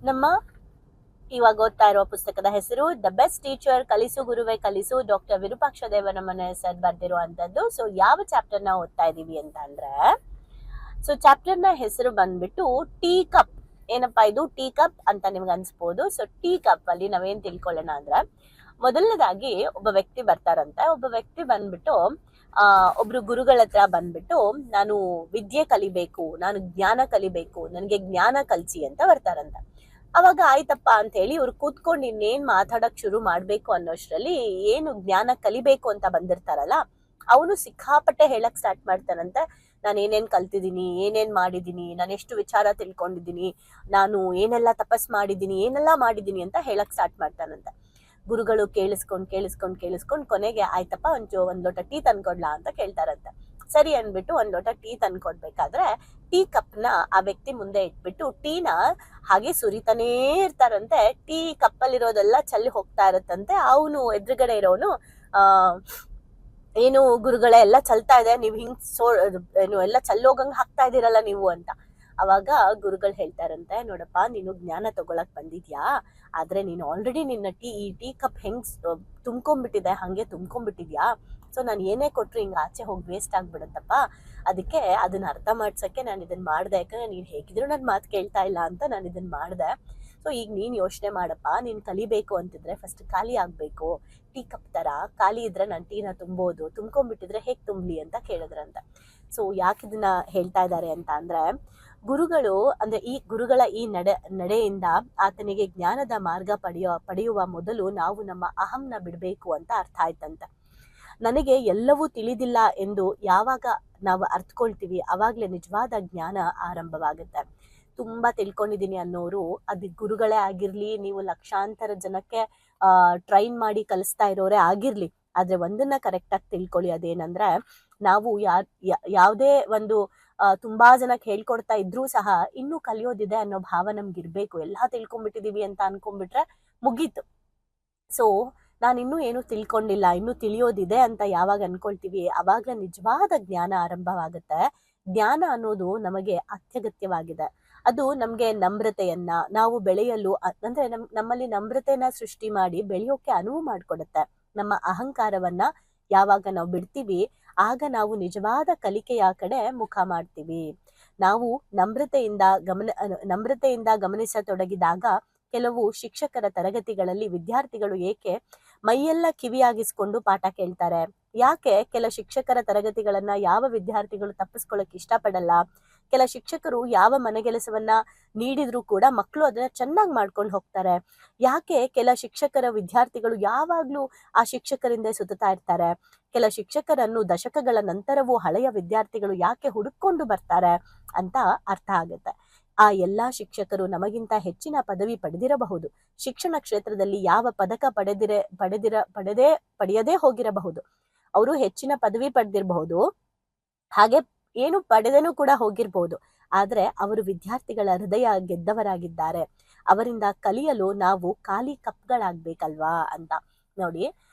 ನಮ್ಮ ಇವಾಗ ಓದ್ತಾ ಇರುವ ಪುಸ್ತಕದ ಹೆಸರು ದ ಬೆಸ್ಟ್ ಟೀಚರ್, ಕಲಿಸು ಗುರುವೆ ಕಲಿಸು, doctor Virupaksha Devaramane sir ಬರ್ದಿರುವಂತದ್ದು. So ಯಾವ ಚಾಪ್ಟರ್ ನ ಓದ್ತಾ ಇದೀವಿ ಅಂತ ಅಂದ್ರೆ, ಸೊ ಚಾಪ್ಟರ್ ನ ಹೆಸರು ಬಂದ್ಬಿಟ್ಟು ಟೀ ಕಪ್. ಏನಪ್ಪಾ ಇದು ಟೀ ಕಪ್ ಅಂತ ನಿಮ್ಗೆ ಅನ್ಸ್ಬೋದು. ಸೊ ಟೀ ಕಪ್ ಅಲ್ಲಿ ನಾವೇನ್ ತಿಳ್ಕೊಳ್ಳೋಣ ಅಂದ್ರೆ, ಮೊದಲನೇದಾಗಿ ಒಬ್ಬ ವ್ಯಕ್ತಿ ಬರ್ತಾರಂತೆ. ಒಬ್ಬ ವ್ಯಕ್ತಿ ಬಂದ್ಬಿಟ್ಟು ಒಬ್ರು ಗುರುಗಳ ಹತ್ರ ಬಂದ್ಬಿಟ್ಟು, ನಾನು ವಿದ್ಯೆ ಕಲಿಬೇಕು, ನಾನು ಜ್ಞಾನ ಕಲಿಬೇಕು, ನನಗೆ ಜ್ಞಾನ ಕಲ್ಸಿ ಅಂತ ಬರ್ತಾರಂತ. ಅವಾಗ ಆಯ್ತಪ್ಪ ಅಂತ ಹೇಳಿ ಇವ್ರು ಕೂತ್ಕೊಂಡು ಇನ್ನೇನ್ ಮಾತಾಡಕ್ ಶುರು ಮಾಡ್ಬೇಕು ಅನ್ನೋಷ್ಟ್ರಲ್ಲಿ, ಏನು ಜ್ಞಾನ ಕಲಿಬೇಕು ಅಂತ ಬಂದಿರ್ತಾರಲ್ಲ, ಅವನು ಸಿಕ್ಕಾಪಟ್ಟೆ ಹೇಳಕ್ ಸ್ಟಾರ್ಟ್ ಮಾಡ್ತಾನಂತೆ. ನಾನು ಏನೇನ್ ಕಲ್ತಿದ್ದೀನಿ, ಏನೇನ್ ಮಾಡಿದೀನಿ, ನಾನು ಎಷ್ಟು ವಿಚಾರ ತಿಳ್ಕೊಂಡಿದ್ದೀನಿ, ನಾನು ಏನೆಲ್ಲ ತಪಸ್ ಮಾಡಿದೀನಿ, ಏನೆಲ್ಲಾ ಮಾಡಿದೀನಿ ಅಂತ ಹೇಳಕ್ ಸ್ಟಾರ್ಟ್ ಮಾಡ್ತಾನಂತೆ. ಗುರುಗಳು ಕೇಳಿಸ್ಕೊಂಡ್ ಕೊನೆಗೆ ಆಯ್ತಪ್ಪ ಒಂದ್ ಲೋಟ ಟೀ ತಂದ್ಕೊಡ್ಲಾ ಅಂತ ಕೇಳ್ತಾರಂತೆ. ಸರಿ ಅನ್ಬಿಟ್ಟು ಒಂದ್ ಲೋಟ ಟೀ ತಂದ್ಕೊಡ್ಬೇಕಾದ್ರೆ ಟೀ ಕಪ್ನ ಆ ವ್ಯಕ್ತಿ ಮುಂದೆ ಇಟ್ಬಿಟ್ಟು ಟೀನ ಹಾಗೆ ಸುರಿತಾನೇ ಇರ್ತಾರಂತೆ. ಟೀ ಕಪ್ಪಲ್ಲಿರೋದೆಲ್ಲ ಚಲ್ಲಿ ಹೋಗ್ತಾ ಇರತ್ತಂತೆ. ಅವನು ಎದುರುಗಡೆ ಇರೋನು ಏನು ಗುರುಗಳೇ ಎಲ್ಲ ಚಲ್ತಾ ಇದೆ, ನೀವ್ ಹಿಂಗ್ ಏನು ಎಲ್ಲ ಚಲ್ಲೋಗಂಗ್ ಹಾಕ್ತಾ ಇದೀರಲ್ಲ ನೀವು ಅಂತ. ಅವಾಗ ಗುರುಗಳು ಹೇಳ್ತಾರಂತೆ, ನೋಡಪ್ಪ ನೀನು ಜ್ಞಾನ ತಗೊಳಕ್ ಬಂದಿದ್ಯಾ, ಆದ್ರೆ ನೀನು ಆಲ್ರೆಡಿ ನಿನ್ನ ಈ ಟೀ ಕಪ್ ಹೆಂಗ್ ತುಂಬ್ಕೊಂಡ್ಬಿಟ್ಟಿದೆ ಹಂಗೆ ತುಂಬ್ಕೊಂಡ್ಬಿಟ್ಟಿದ್ಯಾ. ಸೊ ನಾನು ಏನೇ ಕೊಟ್ರು ಹಿಂಗ ಆಚೆ ಹೋಗಿ ವೇಸ್ಟ್ ಆಗ್ಬಿಡತ್ತಪ್ಪ. ಅದಕ್ಕೆ ಅದನ್ನ ಅರ್ಥ ಮಾಡ್ಸಕ್ಕೆ ನಾನು ಇದನ್ನ ಮಾಡ್ದೆ. ಯಾಕಂದ್ರೆ ನೀನ್ ಹೇಗಿದ್ರು ನನ್ ಮಾತು ಕೇಳ್ತಾ ಇಲ್ಲ ಅಂತ ನಾನು ಇದನ್ನ ಮಾಡ್ದೆ. ಸೊ ಈಗ ನೀನ್ ಯೋಚನೆ ಮಾಡಪ್ಪ, ನೀನ್ ಕಲಿಬೇಕು ಅಂತಿದ್ರೆ ಫಸ್ಟ್ ಖಾಲಿ ಆಗ್ಬೇಕು. ಟೀ ಕಪ್ ತರ ಖಾಲಿ ಇದ್ರೆ ನಾನು ಟೀನ ತುಂಬೋದು, ತುಂಬ್ಕೊಂಡ್ಬಿಟ್ಟಿದ್ರೆ ಹೇಗ್ ತುಂಬ್ಲಿ ಅಂತ ಕೇಳಿದ್ರಂತ. ಸೊ ಯಾಕಿದನ್ನ ಹೇಳ್ತಾ ಇದ್ದಾರೆ ಅಂತ ಅಂದ್ರೆ, ಗುರುಗಳು ಅಂದ್ರೆ ಈ ಗುರುಗಳ ಈ ನಡೆಯಿಂದ ಆತನಿಗೆ ಜ್ಞಾನದ ಮಾರ್ಗ ಪಡೆಯುವ ಮೊದಲು ನಾವು ನಮ್ಮ ಅಹಂನ ಬಿಡಬೇಕು ಅಂತ ಅರ್ಥ ಆಯ್ತಂತ. ನನಗೆ ಎಲ್ಲವೂ ತಿಳಿದಿಲ್ಲ ಎಂದು ಯಾವಾಗ ನಾವು ಅರ್ಥಕೊಳ್ತೀವಿ, ಅವಾಗ್ಲೇ ನಿಜವಾದ ಜ್ಞಾನ ಆರಂಭವಾಗುತ್ತೆ. ತುಂಬಾ ತಿಳ್ಕೊಂಡಿದೀನಿ ಅನ್ನೋರು, ಅದು ಗುರುಗಳೇ ಆಗಿರ್ಲಿ, ನೀವು ಲಕ್ಷಾಂತರ ಜನಕ್ಕೆ ಟ್ರೈನ್ ಮಾಡಿ ಕಲಿಸ್ತಾ ಇರೋರೇ ಆಗಿರ್ಲಿ, ಆದ್ರೆ ಒಂದನ್ನ ಕರೆಕ್ಟ್ ಆಗಿ ತಿಳ್ಕೊಳ್ಳಿ. ಅದೇನಂದ್ರೆ, ನಾವು ಯಾವುದೇ ಒಂದು ತುಂಬಾ ಜನಕ್ಕೆ ಹೇಳ್ಕೊಡ್ತಾ ಇದ್ರೂ ಸಹ ಇನ್ನೂ ಕಲಿಯೋದಿದೆ ಅನ್ನೋ ಭಾವ ನಮ್ಗೆ ಇರ್ಬೇಕು. ಎಲ್ಲಾ ತಿಳ್ಕೊಂಡ್ಬಿಟ್ಟಿದೀವಿ ಅಂತ ಅನ್ಕೊಂಡ್ಬಿಟ್ರೆ ಮುಗೀತು. ಸೊ ನಾನು ಇನ್ನೂ ಏನು ತಿಳ್ಕೊಂಡಿಲ್ಲ, ಇನ್ನೂ ತಿಳಿಯೋದಿದೆ ಅಂತ ಯಾವಾಗ ಅನ್ಕೊಳ್ತೀವಿ, ಅವಾಗ್ಲೇ ನಿಜವಾದ ಜ್ಞಾನ ಆರಂಭವಾಗುತ್ತೆ. ಜ್ಞಾನ ಅನ್ನೋದು ನಮಗೆ ಅತ್ಯಗತ್ಯವಾಗಿದೆ. ಅದು ನಮ್ಗೆ ನಮ್ರತೆಯನ್ನ ನಾವು ಬೆಳೆಯಲು ಅಂದ್ರೆ ನಮ್ಮಲ್ಲಿ ನಮ್ರತೆಯನ್ನ ಸೃಷ್ಟಿ ಮಾಡಿ ಬೆಳೆಯೋಕೆ ಅನುವು ಮಾಡಿಕೊಡುತ್ತೆ. ನಮ್ಮ ಅಹಂಕಾರವನ್ನ ಯಾವಾಗ ನಾವು ಬಿಡ್ತೀವಿ, ಆಗ ನಾವು ನಿಜವಾದ ಕಲಿಕೆಯ ಕಡೆ ಮುಖ ಮಾಡ್ತೀವಿ. ನಾವು ನಮ್ರತೆಯಿಂದ ಗಮನಿಸತೊಡಗಿದಾಗ ಕೆಲವು ಶಿಕ್ಷಕರ ತರಗತಿಗಳಲ್ಲಿ ವಿದ್ಯಾರ್ಥಿಗಳು ಏಕೆ ಮೈಯೆಲ್ಲ ಕಿವಿಯಾಗಿಸ್ಕೊಂಡು ಪಾಠ ಕೇಳ್ತಾರೆ, ಯಾಕೆ ಕೆಲ ಶಿಕ್ಷಕರ ತರಗತಿಗಳನ್ನ ಯಾವ ವಿದ್ಯಾರ್ಥಿಗಳು ತಪ್ಪಿಸ್ಕೊಳ್ಳಕ್ ಇಷ್ಟಪಡಲ್ಲ, ಕೆಲ ಶಿಕ್ಷಕರು ಯಾವ ಮನೆಗೆಲಸವನ್ನ ನೀಡಿದ್ರು ಕೂಡ ಮಕ್ಕಳು ಅದನ್ನ ಚೆನ್ನಾಗಿ ಮಾಡ್ಕೊಂಡು ಹೋಗ್ತಾರೆ, ಯಾಕೆ ಕೆಲ ಶಿಕ್ಷಕರ ವಿದ್ಯಾರ್ಥಿಗಳು ಯಾವಾಗ್ಲೂ ಆ ಶಿಕ್ಷಕರಿಂದ ಸುತ್ತಾ ಇರ್ತಾರೆ, ಕೆಲ ಶಿಕ್ಷಕರನ್ನು ದಶಕಗಳ ನಂತರವೂ ಹಳೆಯ ವಿದ್ಯಾರ್ಥಿಗಳು ಯಾಕೆ ಹುಡುಕೊಂಡು ಬರ್ತಾರೆ ಅಂತ ಅರ್ಥ ಆಗುತ್ತೆ. ಆ ಎಲ್ಲಾ ಶಿಕ್ಷಕರು ನಮಗಿಂತ ಹೆಚ್ಚಿನ ಪದವಿ ಪಡೆದಿರಬಹುದು, ಶಿಕ್ಷಣ ಕ್ಷೇತ್ರದಲ್ಲಿ ಯಾವ ಪದಕ ಪಡೆಯದೇ ಹೋಗಿರಬಹುದು, ಅವರು ಹೆಚ್ಚಿನ ಪದವಿ ಪಡೆದಿರಬಹುದು, ಹಾಗೆ ಏನು ಪಡೆದೇನೂ ಕೂಡ ಹೋಗಿರ್ಬಹುದು. ಆದ್ರೆ ಅವರು ವಿದ್ಯಾರ್ಥಿಗಳ ಹೃದಯ ಗೆದ್ದವರಾಗಿದ್ದಾರೆ. ಅವರಿಂದ ಕಲಿಯಲು ನಾವು ಖಾಲಿ ಕಪ್ಗಳಾಗ್ಬೇಕಲ್ವಾ ಅಂತ. ನೋಡಿ,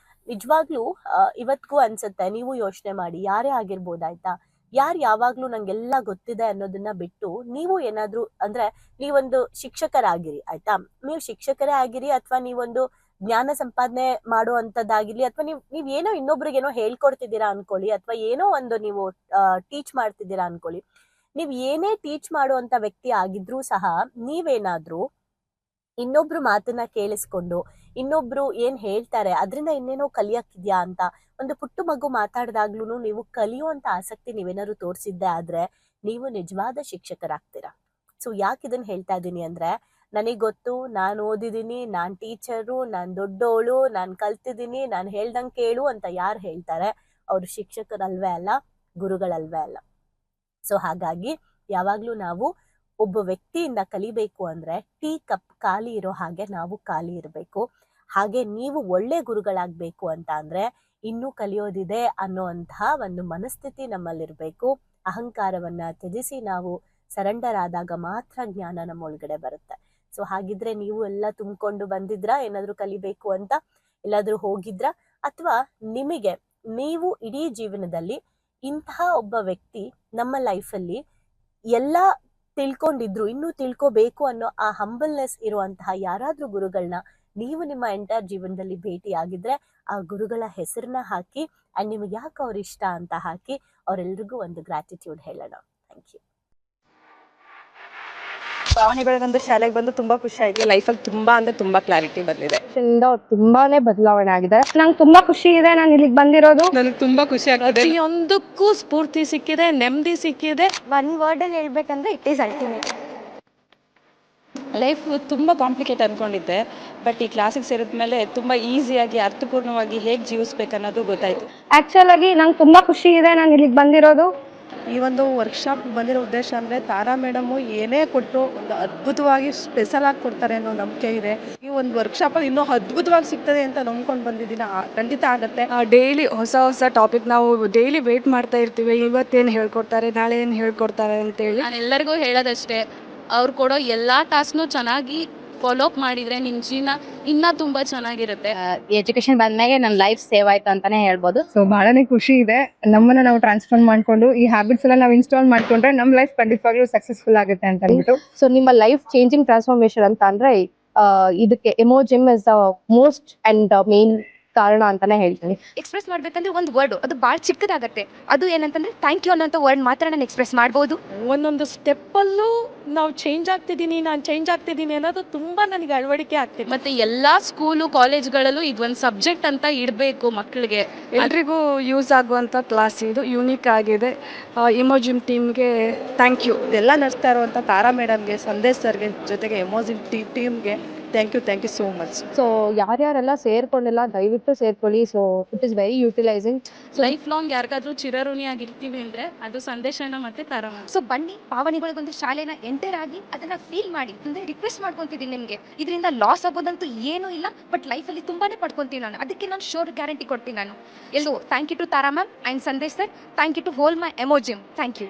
ನಿಜವಾಗ್ಲೂ ಇವತ್ಗೂ ಅನ್ಸುತ್ತೆ, ನೀವು ಯೋಚನೆ ಮಾಡಿ, ಯಾರೇ ಆಗಿರ್ಬೋದಾಯ್ತಾ, ಯಾವಾಗ್ಲೂ ನಂಗೆಲ್ಲ ಗೊತ್ತಿದೆ ಅನ್ನೋದನ್ನ ಬಿಟ್ಟು ನೀವು ಏನಾದ್ರೂ ಅಂದ್ರೆ ನೀವೊಂದು ಶಿಕ್ಷಕರಾಗಿರಿ ಆಯ್ತಾ, ನೀವು ಶಿಕ್ಷಕರೇ ಆಗಿರಿ ಅಥವಾ ನೀವೊಂದು ಜ್ಞಾನ ಸಂಪಾದನೆ ಮಾಡುವಂತದ್ದಾಗಿರ್ಲಿ, ಅಥವಾ ನೀವ್ ಏನೋ ಇನ್ನೊಬ್ರಿಗೇನೋ ಹೇಳ್ಕೊಡ್ತಿದ್ದೀರಾ ಅನ್ಕೊಳ್ಳಿ, ಅಥವಾ ಏನೋ ಒಂದು ನೀವು ಟೀಚ್ ಮಾಡ್ತಿದ್ದೀರಾ ಅನ್ಕೊಳ್ಳಿ. ನೀವ್ ಏನೇ ಟೀಚ್ ಮಾಡುವಂತ ವ್ಯಕ್ತಿ ಆಗಿದ್ರೂ ಸಹ ನೀವೇನಾದ್ರೂ ಇನ್ನೊಬ್ರು ಮಾತನ್ನ ಕೇಳಿಸ್ಕೊಂಡು ಇನ್ನೊಬ್ರು ಏನ್ ಹೇಳ್ತಾರೆ ಅದರಿಂದ ಇನ್ನೇನೋ ಕಲಿಯಕ್ಕಿದ್ಯಾ ಅಂತ ಒಂದು ಪುಟ್ಟು ಮಗು ಮಾತಾಡ್ದಾಗ್ಲೂ ನೀವು ಕಲಿಯುವಂತ ಆಸಕ್ತಿ ನೀವೇನಾದ್ರು ತೋರಿಸಿದ್ದೆ ಆದ್ರೆ ನೀವು ನಿಜವಾದ ಶಿಕ್ಷಕರಾಗ್ತೀರಾ. ಸೊ ಯಾಕೆ ಇದನ್ನ ಹೇಳ್ತಾ ಇದ್ದೀನಿ ಅಂದ್ರೆ, ನನಗ್ ಗೊತ್ತು, ನಾನು ಓದಿದೀನಿ, ನಾನ್ ಟೀಚರು, ನಾನ್ ದೊಡ್ಡೋಳು, ನಾನ್ ಕಲ್ತಿದ್ದೀನಿ, ನಾನ್ ಹೇಳ್ದಂಗ್ ಕೇಳು ಅಂತ ಯಾರು ಹೇಳ್ತಾರೆ ಅವ್ರು ಶಿಕ್ಷಕರಲ್ವೇ ಅಲ್ಲ, ಗುರುಗಳಲ್ವೇ ಅಲ್ಲ. ಸೊ ಹಾಗಾಗಿ ಯಾವಾಗ್ಲೂ ನಾವು ಒಬ್ಬ ವ್ಯಕ್ತಿಯಿಂದ ಕಲಿಬೇಕು ಅಂದ್ರೆ ಟೀ ಕಪ್ ಖಾಲಿ ಇರೋ ಹಾಗೆ ನಾವು ಖಾಲಿ ಇರಬೇಕು. ಹಾಗೆ ನೀವು ಒಳ್ಳೆ ಗುರುಗಳಾಗ್ಬೇಕು ಅಂತ ಅಂದ್ರೆ ಇನ್ನೂ ಕಲಿಯೋದಿದೆ ಅನ್ನೋಂತಹ ಒಂದು ಮನಸ್ಥಿತಿ ನಮ್ಮಲ್ಲಿರ್ಬೇಕು. ಅಹಂಕಾರವನ್ನ ತ್ಯಜಿಸಿ ನಾವು ಸರೆಂಡರ್ ಆದಾಗ ಮಾತ್ರ ಜ್ಞಾನ ನಮ್ಮ ಒಳಗಡೆ ಬರುತ್ತೆ. ಸೊ ಹಾಗಿದ್ರೆ ನೀವು ಎಲ್ಲ ತುಂಬಿಕೊಂಡು ಬಂದಿದ್ರ, ಏನಾದ್ರು ಕಲಿಬೇಕು ಅಂತ ಎಲ್ಲಾದ್ರೂ ಹೋಗಿದ್ರ, ಅಥವಾ ನೀವು ಇಡೀ ಜೀವನದಲ್ಲಿ ಇಂತಹ ಒಬ್ಬ ವ್ಯಕ್ತಿ ನಮ್ಮ ಲೈಫಲ್ಲಿ ಎಲ್ಲ ತಿಳ್ಕೊಂಡಿದ್ರು, ಇನ್ನೂ ತಿಳ್ಕೋಬೇಕು ಅನ್ನೋ ಆ ಹಂಬಲ್ನೆಸ್ ಇರುವಂತಹ ಯಾರಾದ್ರೂ ಗುರುಗಳನ್ನ ನೀವು ನಿಮ್ಮ ಎಂಟೈರ್ ಜೀವನದಲ್ಲಿ ಭೇಟಿ ಆಗಿದ್ರೆ ಆ ಗುರುಗಳ ಹೆಸರನ್ನ ಹಾಕಿ ಅಂಡ್ ನಿಮಗೆ ಯಾಕೆ ಅವ್ರು ಇಷ್ಟ ಅಂತ ಹಾಕಿ ಅವರೆಲ್ರಿಗೂ ಒಂದು ಗ್ರಾಟಿಟ್ಯೂಡ್ ಹೇಳೋಣ. Thank you. ಭಾವನೆ ಬೆಳಗಂದ್ರೆ ಶಾಲೆಗೆ ಬಂದು ತುಂಬಾ ಖುಷಿ ಆಯ್ತು. ಲೈಫಲ್ಲಿ ತುಂಬಾ ಅಂದ್ರೆ ತುಂಬಾ ಕ್ಲಾರಿಟಿ ಬಂದಿದೆ. ತುಂಬಾನೇ ಬದಲಾವಣೆ ಆಗಿದೆ. ನಂಗೆ ತುಂಬಾ ಖುಷಿ ಇದೆ ನಾನು ಇಲ್ಲಿಗೆ ಬಂದಿರೋದು. ನನಗೆ ತುಂಬಾ ಖುಷಿ ಆಗ್ತದೆ. ಪ್ರತಿಯೊಂದಕ್ಕೂ ಸ್ಫೂರ್ತಿ ಸಿಕ್ಕಿದೆ, ನೆಮ್ಮದಿ ಸಿಕ್ಕಿದೆ. ಒನ್ ವರ್ಡ್ ಅಲ್ಲಿ ಹೇಳ್ಬೇಕಂದ್ರೆ ಇಟ್ ಈಸ್ ಅಲ್ಟಿಮೇಟ್. ಲೈಫ್ ತುಂಬ ಕಾಂಪ್ಲಿಕೇಟ್ ಅಂದ್ಕೊಂಡಿದ್ದೆ, ಬಟ್ ಈ ಕ್ಲಾಸಿಗೆ ಸೇರಿದ್ಮೇಲೆ ತುಂಬ ಈಸಿಯಾಗಿ ಅರ್ಥಪೂರ್ಣವಾಗಿ ಹೇಗೆ ಜೀವಿಸ್ಬೇಕು ಅನ್ನೋದು ಗೊತ್ತಾಯ್ತು. ಆಕ್ಚುಲ್ ಆಗಿ ನಂಗೆ ತುಂಬಾ ಖುಷಿ ಇದೆ ನಾನು ಇಲ್ಲಿಗೆ ಬಂದಿರೋದು. ಈ ಒಂದು ವರ್ಕ್ಶಾಪ್ ಬಂದಿರೋ ಉದ್ದೇಶ ಅಂದರೆ ತಾರಾ ಮೇಡಮು ಏನೇ ಕೊಟ್ಟರು ಒಂದು ಅದ್ಭುತವಾಗಿ ಸ್ಪೆಷಲ್ ಆಗಿ ಕೊಡ್ತಾರೆ ಅನ್ನೋ ನಂಬಿಕೆ ಇದೆ. ಈ ಒಂದು ವರ್ಕ್ಶಾಪಲ್ಲಿ ಇನ್ನೂ ಅದ್ಭುತವಾಗಿ ಸಿಗ್ತದೆ ಅಂತ ನಂಬ್ಕೊಂಡು ಬಂದಿದ್ದೀನಿ. ಖಂಡಿತ ಆಗುತ್ತೆ. ಡೈಲಿ ಹೊಸ ಹೊಸ ಟಾಪಿಕ್ ನಾವು ಡೈಲಿ ವೇಟ್ ಮಾಡ್ತಾ ಇರ್ತೀವಿ, ಇವತ್ತೇನು ಹೇಳ್ಕೊಡ್ತಾರೆ, ನಾಳೆ ಏನು ಹೇಳ್ಕೊಡ್ತಾರೆ ಅಂತೇಳಿ. ನಾನು ಎಲ್ಲರಿಗೂ ಹೇಳೋದಷ್ಟೇ, ಅವ್ರು ಕೊಡೋ ಎಲ್ಲ ಟಾಸ್ಕ್ನು ಚೆನ್ನಾಗಿ ಫಾಲೋ ಅಪ್ ಮಾಡಿದರೆ ನಿಮ್ಮ ಜೀವನ ಇನ್ನೂ ತುಂಬ ಚೆನ್ನಾಗಿರುತ್ತೆ. ಎಜುಕೇಶನ್ ಬಂದ್ಮೇಲೆ ನನ್ನ ಲೈಫ್ ಸೇವ್ ಆಯ್ತು ಅಂತಾನೆ ಹೇಳ್ಬೋದು. ಸೊ ಬಹಳನೇ ಖುಷಿ ಇದೆ. ನಮ್ಮನ್ನ ನಾವು ಟ್ರಾನ್ಸ್ಫಾರ್ಮ್ ಮಾಡ್ಕೊಂಡು ಈ ಹ್ಯಾಬಿಟ್ಸ್ ಎಲ್ಲ ನಾವು ಇನ್ಸ್ಟಾಲ್ ಮಾಡ್ಕೊಂಡ್ರೆ ನಮ್ಮ ಲೈಫ್ ಖಂಡಿತವಾಗ್ಲೂ ಸಕ್ಸಸ್ಫುಲ್ ಆಗುತ್ತೆ ಅಂತ ಅಂದ್ಬಿಟ್ಟು. ಸೊ ನಿಮ್ಮ ಲೈಫ್ ಚೇಂಜಿಂಗ್ ಟ್ರಾನ್ಸ್ಫಾರ್ಮೇಶನ್ ಅಂತ ಅಂದ್ರೆ ಇದಕ್ಕೆ ಎಮೋಜಿಮ್ is the most and main ಕಾರಣ ಅಂತಾನೆ ಹೇಳ್ತೀನಿ. ಎಕ್ಸ್ಪ್ರೆಸ್ ಮಾಡ್ಬೇಕಂದ್ರೆ ಒಂದು ವರ್ಡ್ ಅದು ಭಾಳ ಚಿಕ್ಕದಾಗತ್ತೆ. ಅದು ಏನಂತಂದ್ರೆ ಥ್ಯಾಂಕ್ ಯು ಅನ್ನೋಂಥ ವರ್ಡ್ ಮಾತ್ರ ನಾನು ಎಕ್ಸ್ಪ್ರೆಸ್ ಮಾಡ್ಬೋದು. ಒಂದೊಂದು ಸ್ಟೆಪ್ಪಲ್ಲೂ ನಾವು ನಾನು ಚೇಂಜ್ ಆಗ್ತಿದ್ದೀನಿ ಅನ್ನೋದು ತುಂಬ ನನಗೆ ಅಳವಡಿಕೆ ಆಗ್ತಿದೆ. ಮತ್ತು ಎಲ್ಲ ಸ್ಕೂಲು ಕಾಲೇಜ್ಗಳಲ್ಲೂ ಇದೊಂದು ಸಬ್ಜೆಕ್ಟ್ ಅಂತ ಇಡಬೇಕು ಮಕ್ಕಳಿಗೆ. ಎಲ್ರಿಗೂ ಯೂಸ್ ಆಗುವಂಥ ಕ್ಲಾಸ್ ಇದು, ಯೂನಿಕ್ ಆಗಿದೆ. ಇಮೋಜಿಮ್ ಟೀಮ್ಗೆ ಥ್ಯಾಂಕ್ ಯು. ಎಲ್ಲ ನಡೆಸ್ತಾ ಇರುವಂಥ ತಾರಾ ಮೇಡಮ್ಗೆ, ಸಂದೇಶ್ ಸರ್ಗೆ, ಜೊತೆಗೆ ಎಮೋಜಿಮ್ ಟೀಮ್ಗೆ thank you so much. So ಯಾರ್ಯಾರೆಲ್ಲ ಸೇರ್ಕೊಂಡಿಲ್ಲ ದಯವಿಟ್ಟು ಸೇರ್ಕೊಳ್ಳಿ. So it is very utilising. Life long ಯಾರಿಗಾದ್ರೂ ಚಿರಋಣಿಯಾಗಿರ್ತೀವಿ ಅಂದರೆ ಅದು ಸಂದೇಶನ ಮತ್ತು ತಾರಾ. ಸೊ ಬನ್ನಿ ಭಾವನೆಗಳಿಗೊಂದು ಶಾಲೆನ ಎಂಟರ್ ಆಗಿ ಅದನ್ನ ಫೀಲ್ ಮಾಡಿ. ಅಂದ್ರೆ ರಿಕ್ವೆಸ್ಟ್ ಮಾಡ್ಕೊಂತಿದ್ದೀನಿ ನಿಮಗೆ, ಇದರಿಂದ ಲಾಸ್ ಆಗೋದಂತೂ ಏನೂ ಇಲ್ಲ, ಬಟ್ ಲೈಫಲ್ಲಿ ತುಂಬಾನೇ ಪಡ್ಕೊಂತೀನಿ ನಾನು. ಅದಕ್ಕೆ ನಾನು ಶೋರ್ ಗ್ಯಾರಂಟಿ ಕೊಡ್ತೀನಿ ನಾನು. ಎಲ್ಲೋ thank you to Tara ma'am and Sandesh sir. Thank you to whole my ಎಮೋಜಿಮ್. Thank you.